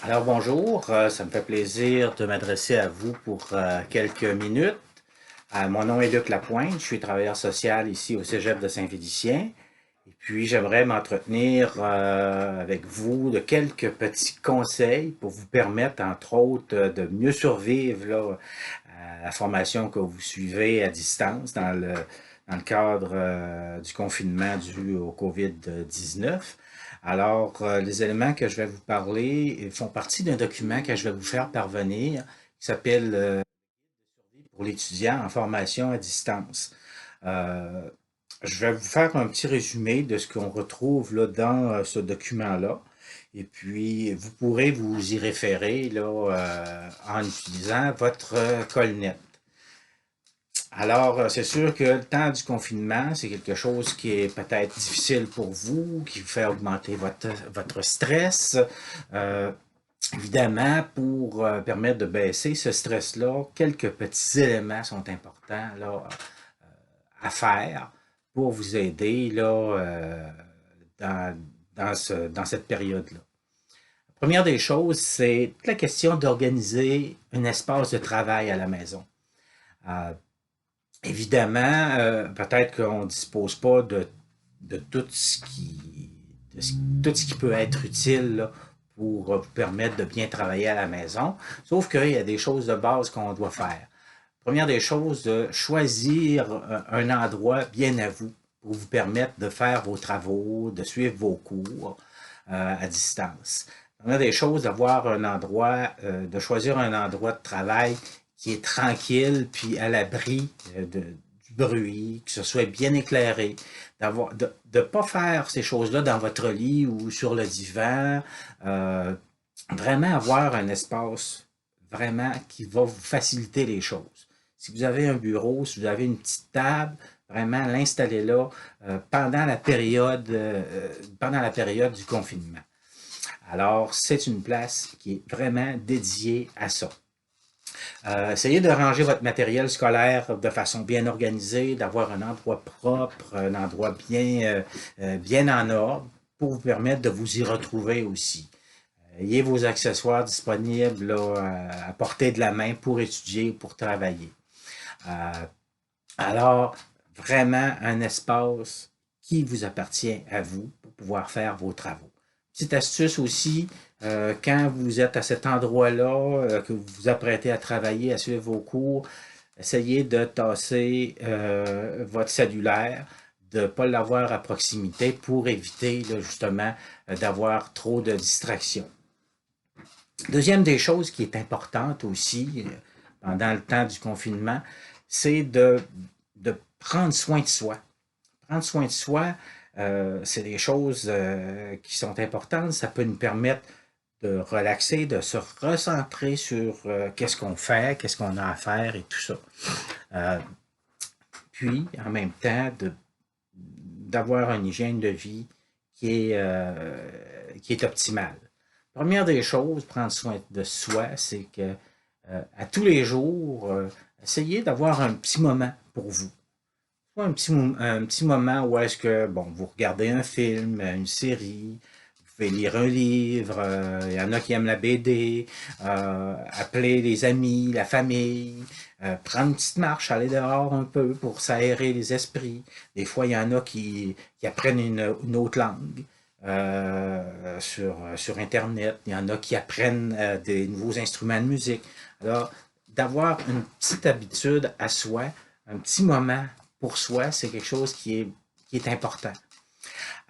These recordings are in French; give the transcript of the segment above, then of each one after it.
Alors bonjour, ça me fait plaisir de m'adresser à vous pour quelques minutes. Mon nom est Luc Lapointe, je suis travailleur social ici au Cégep de Saint-Félicien. Et puis j'aimerais m'entretenir avec vous de quelques petits conseils pour vous permettre, entre autres, de mieux survivre là, à la formation que vous suivez à distance dans le cadre du confinement dû au COVID-19. Alors, les éléments que je vais vous parler font partie d'un document que je vais vous faire parvenir qui s'appelle pour l'étudiant en formation à distance. Euh, je vais vous faire un petit résumé de ce qu'on retrouve là, dans ce document-là. Et puis, vous pourrez vous y référer là, en utilisant votre colnet. Alors, c'est sûr que le temps du confinement, c'est quelque chose qui est peut-être difficile pour vous, qui vous fait augmenter votre stress. Euh, Évidemment, pour permettre de baisser ce stress-là, quelques petits éléments sont importants là, à faire pour vous aider là, dans, dans cette période-là. La première des choses, c'est la question d'organiser un espace de travail à la maison. Euh, Évidemment, peut-être qu'on ne dispose pas de tout tout ce qui peut être utile là, pour vous permettre de bien travailler à la maison, sauf qu'il y a des choses de base qu'on doit faire. Première des choses, de choisir un endroit bien à vous pour vous permettre de faire vos travaux, de suivre vos cours à distance. Première des choses, d'avoir un endroit, de choisir un endroit de travail qui est tranquille, puis à l'abri du bruit, que ce soit bien éclairé, de ne pas faire ces choses-là dans votre lit ou sur le divan, euh, vraiment avoir un espace vraiment qui va vous faciliter les choses. Si vous avez un bureau, si vous avez une petite table, vraiment l'installer là pendant la période du confinement. Alors, c'est une place qui est vraiment dédiée à ça. Essayez de ranger votre matériel scolaire de façon bien organisée, d'avoir un endroit propre, un endroit bien en ordre pour vous permettre de vous y retrouver aussi. Ayez vos accessoires disponibles là, à portée de la main pour étudier, pour travailler. Euh, alors, vraiment un espace qui vous appartient à vous pour pouvoir faire vos travaux. Petite astuce aussi, quand vous êtes à cet endroit-là, que vous vous apprêtez à travailler, à suivre vos cours, essayez de tasser votre cellulaire, de ne pas l'avoir à proximité pour éviter là, justement d'avoir trop de distractions. Deuxième des choses qui est importante aussi pendant le temps du confinement, c'est de prendre soin de soi. Prendre soin de soi, c'est des choses qui sont importantes. Ça peut nous permettre de relaxer, de se recentrer sur qu'est-ce qu'on fait, qu'est-ce qu'on a à faire et tout ça. Euh, Puis, en même temps, d'avoir une hygiène de vie qui est optimale. Première des choses, prendre soin de soi, c'est que à tous les jours, essayez d'avoir un petit moment pour vous. Soit un petit moment où est-ce que, bon, vous regardez un film, une série, vous pouvez lire un livre, il y en a qui aiment la BD, appeler les amis, la famille, prendre une petite marche, aller dehors un peu pour s'aérer les esprits. Des fois, il y en a qui apprennent une autre langue. Sur Internet. Il y en a qui apprennent des nouveaux instruments de musique. Alors, d'avoir une petite habitude à soi, un petit moment pour soi, c'est quelque chose qui est important.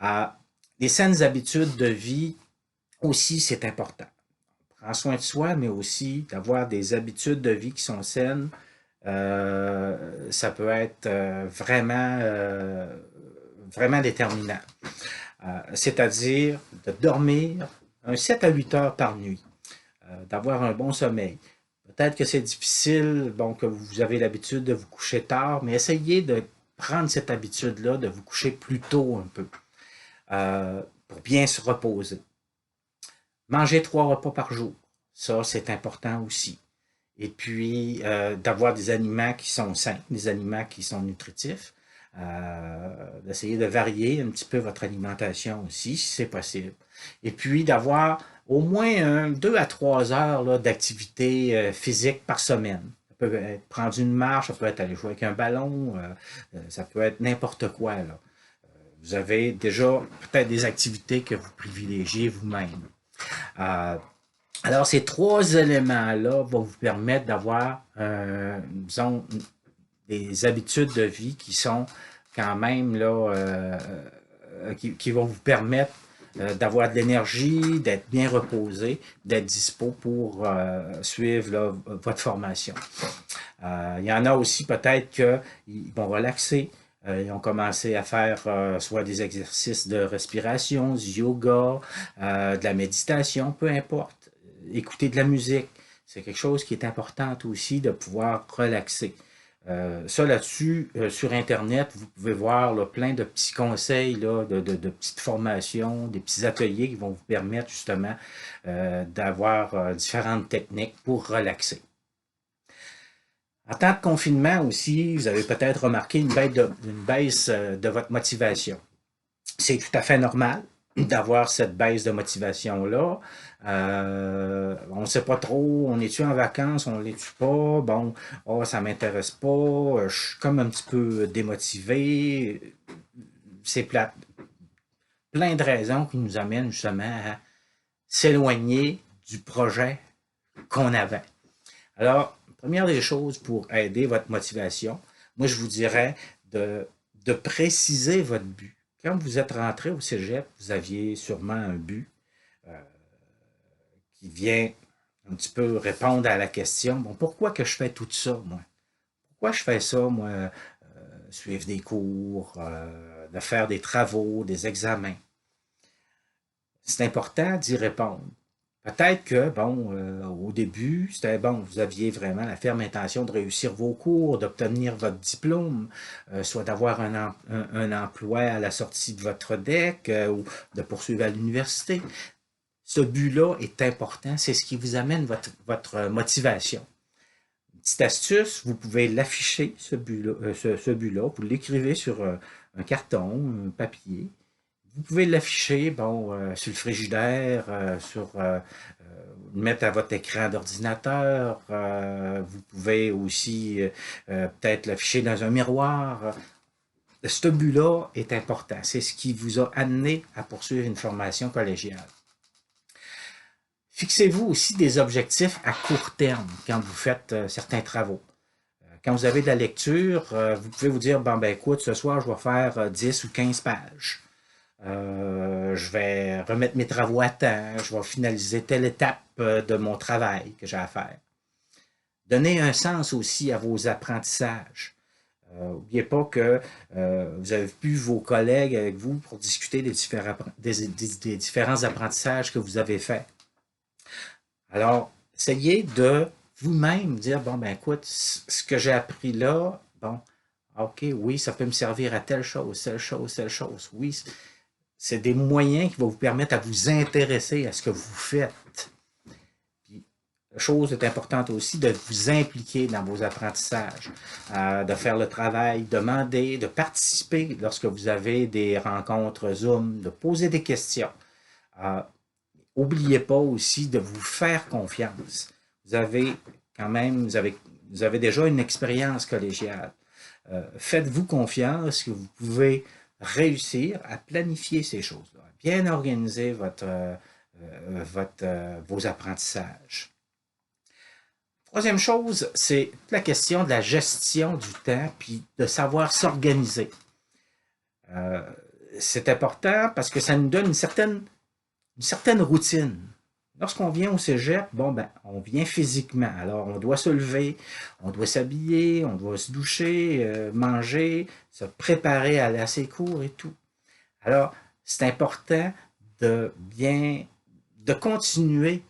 Euh, les saines habitudes de vie aussi, c'est important. Prendre soin de soi, mais aussi d'avoir des habitudes de vie qui sont saines. Ça peut être vraiment déterminant. C'est-à-dire de dormir un 7 à 8 heures par nuit, d'avoir un bon sommeil. Peut-être que c'est difficile, bon, que vous avez l'habitude de vous coucher tard, mais essayez de prendre cette habitude-là, de vous coucher plus tôt un peu, pour bien se reposer. Manger 3 repas par jour, ça c'est important aussi. Et puis d'avoir des aliments qui sont sains, des aliments qui sont nutritifs. D'essayer de varier un petit peu votre alimentation aussi, si c'est possible. Et puis d'avoir au moins 2 à 3 heures d'activité physique par semaine. Ça peut être prendre une marche, ça peut être aller jouer avec un ballon, ça peut être n'importe quoi, là. Vous avez déjà peut-être des activités que vous privilégiez vous-même. Euh, alors, ces trois éléments-là vont vous permettre d'avoir, disons, des habitudes de vie qui sont quand même là, qui vont vous permettre d'avoir de l'énergie, d'être bien reposé, d'être dispo pour suivre là, votre formation. Il y en a aussi peut-être qu'ils vont relaxer. Ils ont commencé à faire soit des exercices de respiration, du yoga, de la méditation, peu importe. Écouter de la musique, c'est quelque chose qui est important aussi de pouvoir relaxer. Ça là-dessus, sur Internet, vous pouvez voir là, plein de petits conseils, là, de petites formations, des petits ateliers qui vont vous permettre justement d'avoir différentes techniques pour relaxer. En temps de confinement aussi, vous avez peut-être remarqué une baisse de votre motivation. C'est tout à fait normal d'avoir cette baisse de motivation-là. On ne sait pas trop, on est-tu en vacances, on l'est-tu pas, bon, oh, ça m'intéresse pas, je suis comme un petit peu démotivé, c'est plate. Plein de raisons qui nous amènent justement à s'éloigner du projet qu'on avait. Alors, première des choses pour aider votre motivation, moi je vous dirais de préciser votre but. Quand vous êtes rentré au cégep, vous aviez sûrement un but euh, qui vient un petit peu répondre à la question, bon, pourquoi que je fais tout ça, moi? Pourquoi je fais ça, moi, suivre des cours, de faire des travaux, des examens? C'est important d'y répondre. Peut-être que, bon, au début, c'était bon, vous aviez vraiment la ferme intention de réussir vos cours, d'obtenir votre diplôme, soit d'avoir un emploi à la sortie de votre DEC ou de poursuivre à l'université. Ce but-là est important, c'est ce qui vous amène votre motivation. Une petite astuce, vous pouvez l'afficher, ce but-là, vous l'écrivez sur un carton, un papier, vous pouvez l'afficher, bon, sur le frigidaire, le mettre à votre écran d'ordinateur. Vous pouvez aussi peut-être l'afficher dans un miroir. Ce but-là est important. C'est ce qui vous a amené à poursuivre une formation collégiale. Fixez-vous aussi des objectifs à court terme quand vous faites certains travaux. Quand vous avez de la lecture, vous pouvez vous dire, bon, ben écoute, ce soir, je vais faire 10 ou 15 pages. Je vais remettre mes travaux à temps, je vais finaliser telle étape de mon travail que j'ai à faire. Donnez un sens aussi à vos apprentissages. N'oubliez pas que vous avez vu vos collègues avec vous pour discuter des différents apprentissages que vous avez faits. Alors, essayez de vous-même dire, bon, ben écoute, ce que j'ai appris là, bon, ok, oui, ça peut me servir à telle chose, telle chose, telle chose. Oui, c'est des moyens qui vont vous permettre à vous intéresser à ce que vous faites. Puis, la chose est importante aussi de vous impliquer dans vos apprentissages, de faire le travail, demander, de participer lorsque vous avez des rencontres Zoom, de poser des questions. N'oubliez pas aussi de vous faire confiance. Vous avez quand même, vous avez déjà une expérience collégiale. Faites-vous confiance que vous pouvez réussir à planifier ces choses-là, bien organiser vos apprentissages. Troisième chose, c'est la question de la gestion du temps puis de savoir s'organiser. C'est important parce que ça nous donne une certaine routine. Lorsqu'on vient au cégep, bon, ben, on vient physiquement. Alors, on doit se lever, on doit s'habiller, on doit se doucher, manger, se préparer à aller à ses cours et tout. Alors, c'est important de continuer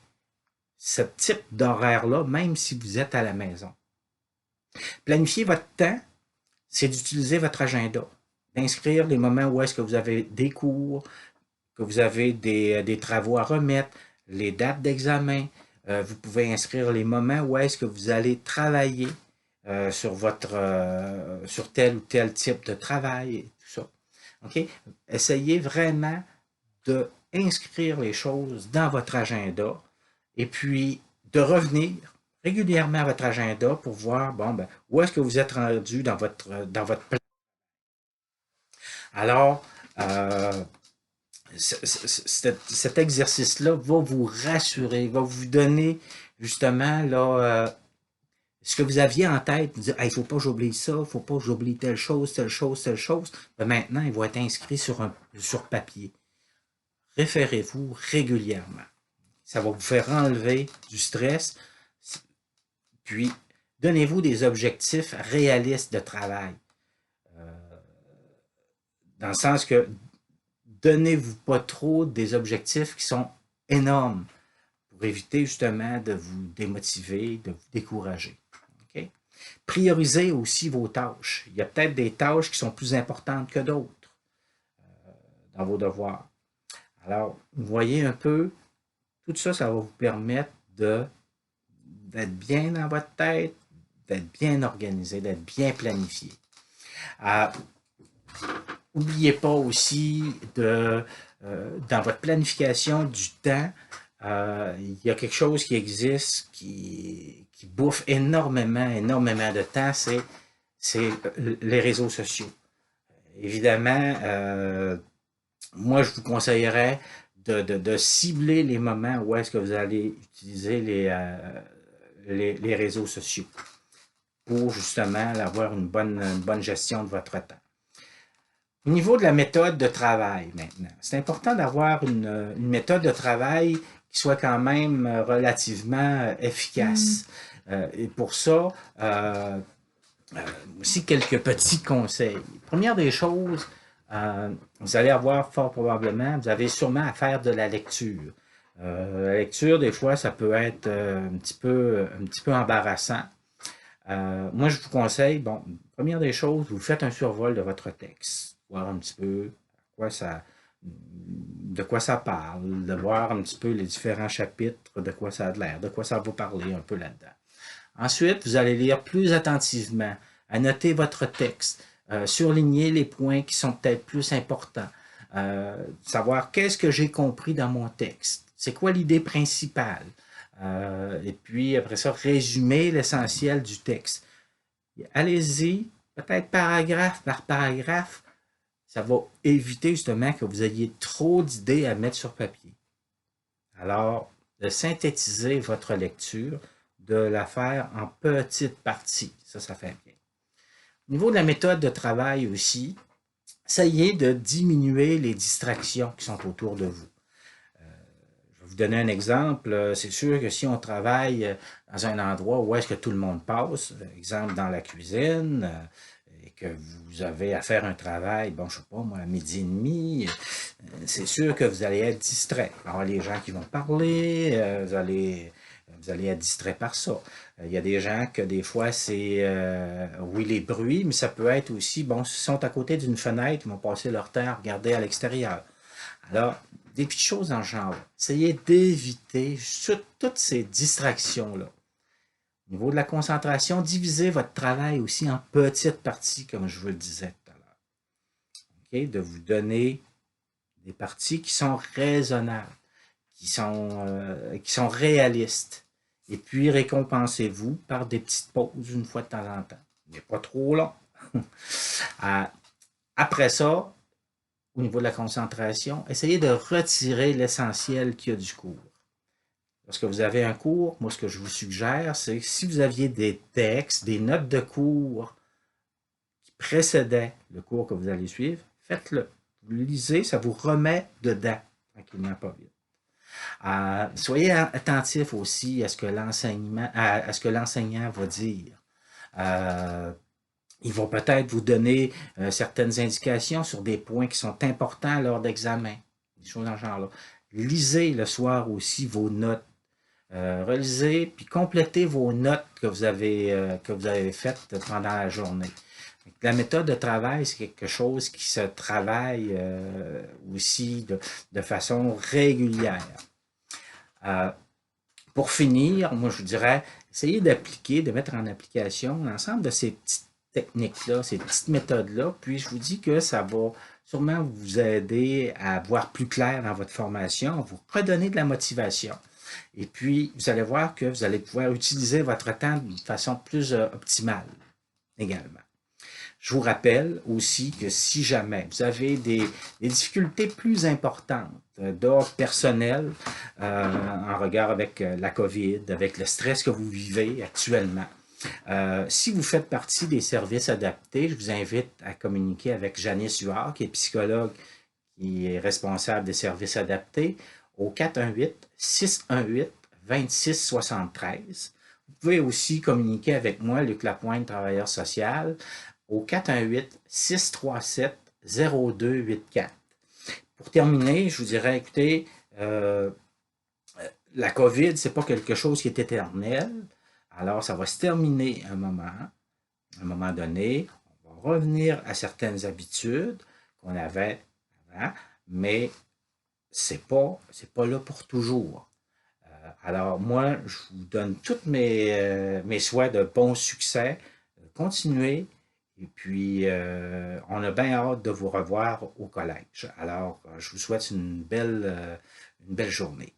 ce type d'horaire-là, même si vous êtes à la maison. Planifier votre temps, c'est d'utiliser votre agenda, d'inscrire les moments où est-ce que vous avez des cours, que vous avez des travaux à remettre, les dates d'examen. Vous pouvez inscrire les moments où est-ce que vous allez travailler sur tel ou tel type de travail et tout ça. OK? Essayez vraiment de inscrire les choses dans votre agenda et puis de revenir régulièrement à votre agenda pour voir, bon, ben, où est-ce que vous êtes rendu dans votre plan. Alors, cet exercice-là va vous rassurer, va vous donner justement là, ce que vous aviez en tête, vous dire, il ne faut pas que j'oublie ça, il ne faut pas que j'oublie telle chose, telle chose, telle chose. Ben maintenant, il va être inscrit sur papier. Référez-vous régulièrement. Ça va vous faire enlever du stress. Puis, donnez-vous des objectifs réalistes de travail. Dans le sens que donnez-vous pas trop des objectifs qui sont énormes pour éviter justement de vous démotiver, de vous décourager. Okay? Priorisez aussi vos tâches. Il y a peut-être des tâches qui sont plus importantes que d'autres dans vos devoirs. Alors, vous voyez un peu, tout ça, ça va vous permettre d'être bien dans votre tête, d'être bien organisé, d'être bien planifié. N'oubliez pas aussi dans votre planification du temps, il y a quelque chose qui existe qui bouffe énormément de temps, c'est les réseaux sociaux. Évidemment, moi, je vous conseillerais de cibler les moments où est-ce que vous allez utiliser les réseaux sociaux pour justement avoir une bonne gestion de votre temps. Au niveau de la méthode de travail maintenant, c'est important d'avoir une méthode de travail qui soit quand même relativement efficace. Et pour ça, aussi quelques petits conseils. Première des choses, vous allez avoir fort probablement, vous avez sûrement à faire de la lecture. La lecture, des fois, ça peut être un petit peu embarrassant. Moi, je vous conseille, bon, première des choses, vous faites un survol de votre texte, voir un petit peu de quoi ça parle, de voir un petit peu les différents chapitres, de quoi ça a l'air, de quoi ça va parler un peu là-dedans. Ensuite, vous allez lire plus attentivement, annoter votre texte, surligner les points qui sont peut-être plus importants, savoir qu'est-ce que j'ai compris dans mon texte, c'est quoi l'idée principale, et puis après ça, résumer l'essentiel du texte. Allez-y, peut-être paragraphe par paragraphe, ça va éviter justement que vous ayez trop d'idées à mettre sur papier. Alors, de synthétiser votre lecture, de la faire en petites parties. Ça fait bien. Au niveau de la méthode de travail aussi, essayez de diminuer les distractions qui sont autour de vous. Je vais vous donner un exemple. C'est sûr que si on travaille dans un endroit où est-ce que tout le monde passe, exemple dans la cuisine, et que vous avez à faire un travail, bon, je sais pas, moi, à midi et demi, c'est sûr que vous allez être distrait. Alors, les gens qui vont parler, vous allez être distrait par ça. Il y a des gens que des fois, c'est, oui, les bruits, mais ça peut être aussi, bon, s'ils sont à côté d'une fenêtre, ils vont passer leur temps à regarder à l'extérieur. Alors, des petites choses dans ce genre. Essayez d'éviter toutes ces distractions-là. Au niveau de la concentration, divisez votre travail aussi en petites parties, comme je vous le disais tout à l'heure. Okay? De vous donner des parties qui sont raisonnables, qui sont réalistes. Et puis, récompensez-vous par des petites pauses une fois de temps en temps. Mais pas trop long. Après ça, au niveau de la concentration, essayez de retirer l'essentiel qu'il y a du cours. Lorsque vous avez un cours, moi, ce que je vous suggère, c'est que si vous aviez des textes, des notes de cours qui précédaient le cours que vous allez suivre, faites-le. Vous le lisez, ça vous remet dedans, tranquillement, pas vite. Soyez attentif aussi à ce que l'enseignant va dire. Il va peut-être vous donner certaines indications sur des points qui sont importants lors d'examen, des choses dans ce genre-là. Lisez le soir aussi vos notes. Relisez puis complétez vos notes que vous avez faites pendant la journée. La méthode de travail, c'est quelque chose qui se travaille aussi de façon régulière. Pour finir, moi je vous dirais, essayez d'appliquer, de mettre en application l'ensemble de ces petites techniques-là, ces petites méthodes-là, puis je vous dis que ça va sûrement vous aider à voir plus clair dans votre formation, vous redonner de la motivation. Et puis, vous allez voir que vous allez pouvoir utiliser votre temps de façon plus optimale également. Je vous rappelle aussi que si jamais vous avez des difficultés plus importantes d'ordre personnel en regard avec la COVID, avec le stress que vous vivez actuellement, si vous faites partie des services adaptés, je vous invite à communiquer avec Janice Huard, qui est psychologue, qui est responsable des services adaptés, au 418-618-2673. Vous pouvez aussi communiquer avec moi, Luc Lapointe, travailleur social, au 418-637-0284. Pour terminer, je vous dirais, écoutez, la COVID, c'est pas quelque chose qui est éternel. Alors, ça va se terminer à un moment donné. On va revenir à certaines habitudes qu'on avait avant, mais c'est pas là pour toujours. Alors, moi, je vous donne tous mes souhaits de bon succès. Continuez. Et puis, on a bien hâte de vous revoir au collège. Alors, je vous souhaite une belle journée.